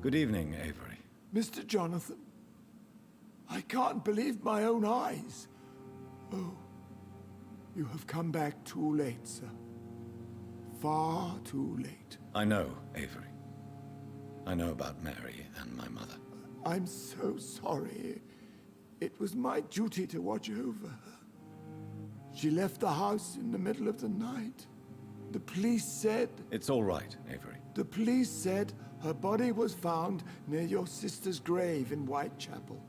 Good evening, Avery. Mr. Jonathan, I can't believe my own eyes. Oh, you have come back too late, sir. Far too late. I know, Avery. I know about Mary and my mother. I'm so sorry. It was my duty to watch over her. She left the house in the middle of the night. The police said... It's all right, Avery. The police said her body was found near your sister's grave in Whitechapel.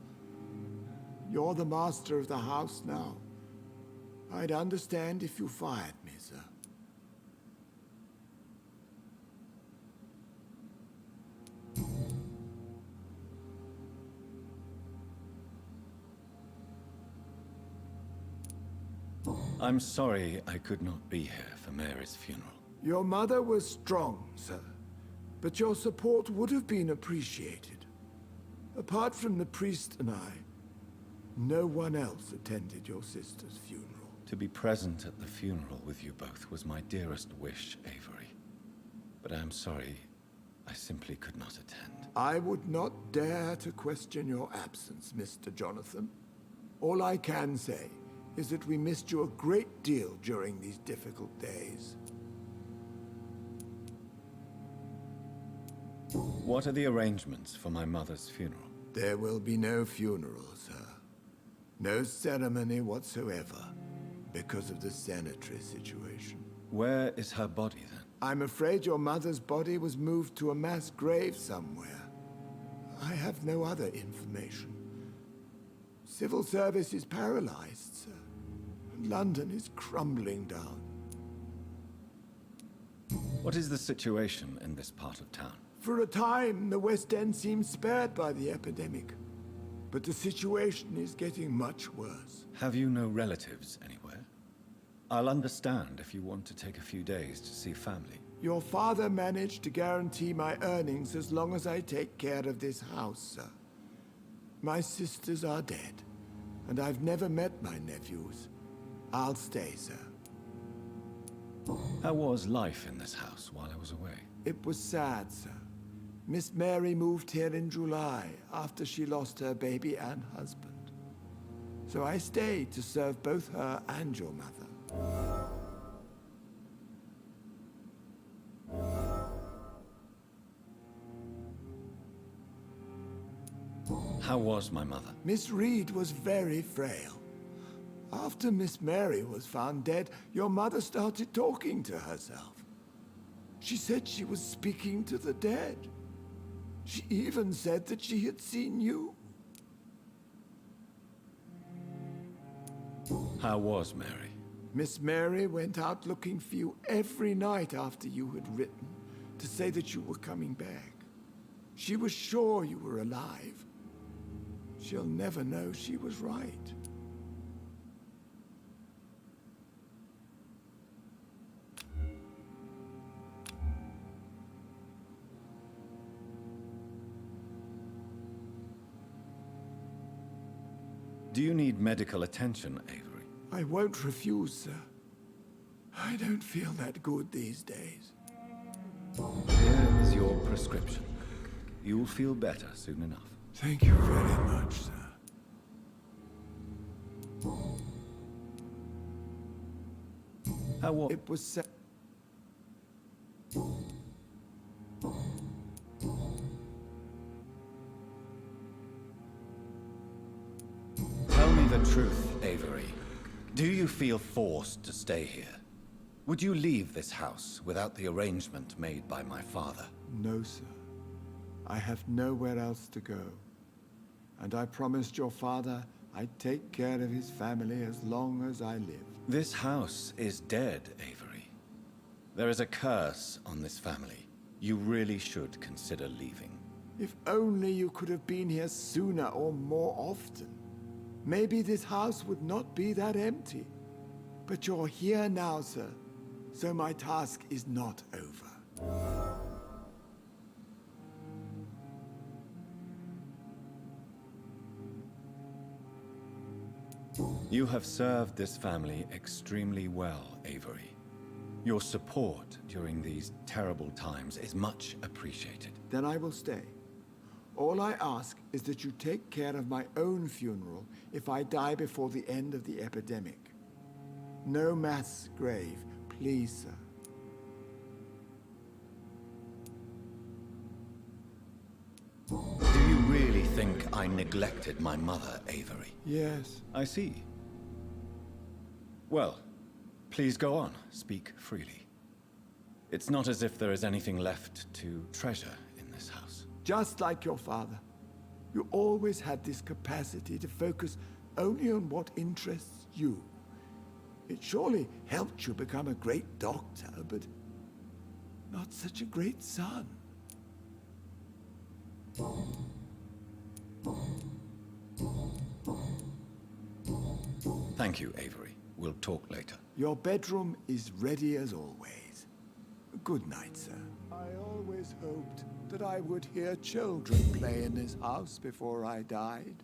You're the master of the house now. I'd understand if you fired me, sir. I'm sorry I could not be here for Mary's funeral. Your mother was strong, sir, but your support would have been appreciated. Apart from the priest and I, no one else attended your sister's funeral. To be present at the funeral with you both was my dearest wish, Avery. But I'm sorry, I simply could not attend. I would not dare to question your absence, Mr. Jonathan. All I can say is that we missed you a great deal during these difficult days. What are the arrangements for my mother's funeral? There will be no funeral, sir. No ceremony whatsoever, because of the sanitary situation. Where is her body, then? I'm afraid your mother's body was moved to a mass grave somewhere. I have no other information. Civil service is paralyzed, sir. London is crumbling down. What is the situation in this part of town? For a time, the West End seemed spared by the epidemic. But the situation is getting much worse. Have you no relatives anywhere? I'll understand if you want to take a few days to see family. Your father managed to guarantee my earnings as long as I take care of this house, sir. My sisters are dead, and I've never met my nephews. I'll stay, sir. How was life in this house while I was away? It was sad, sir. Miss Mary moved here in July after she lost her baby and husband. So I stayed to serve both her and your mother. How was my mother? Miss Reed was very frail. After Miss Mary was found dead, your mother started talking to herself. She said she was speaking to the dead. She even said that she had seen you. How was Mary? Miss Mary went out looking for you every night after you had written to say that you were coming back. She was sure you were alive. She'll never know she was right. Do you need medical attention, Avery? I won't refuse, sir. I don't feel that good these days. Here is your prescription. You'll feel better soon enough. Thank you very much, sir. How was... It was said... Tell me the truth, Avery. Do you feel forced to stay here? Would you leave this house without the arrangement made by my father? No, sir. I have nowhere else to go. And I promised your father I'd take care of his family as long as I live. This house is dead, Avery. There is a curse on this family. You really should consider leaving. If only you could have been here sooner or more often. Maybe this house would not be that empty. But you're here now, sir. So my task is not over. You have served this family extremely well, Avery. Your support during these terrible times is much appreciated. Then I will stay. All I ask is that you take care of my own funeral if I die before the end of the epidemic. No mass grave, please, sir. Do you really think I neglected my mother, Avery? Yes. I see. Well, please go on. Speak freely. It's not as if there is anything left to treasure in this house. Just like your father, you always had this capacity to focus only on what interests you. It surely helped you become a great doctor, but not such a great son. Thank you, Avery. We'll talk later. Your bedroom is ready as always. Good night, sir. I always hoped that I would hear children play in this house before I died.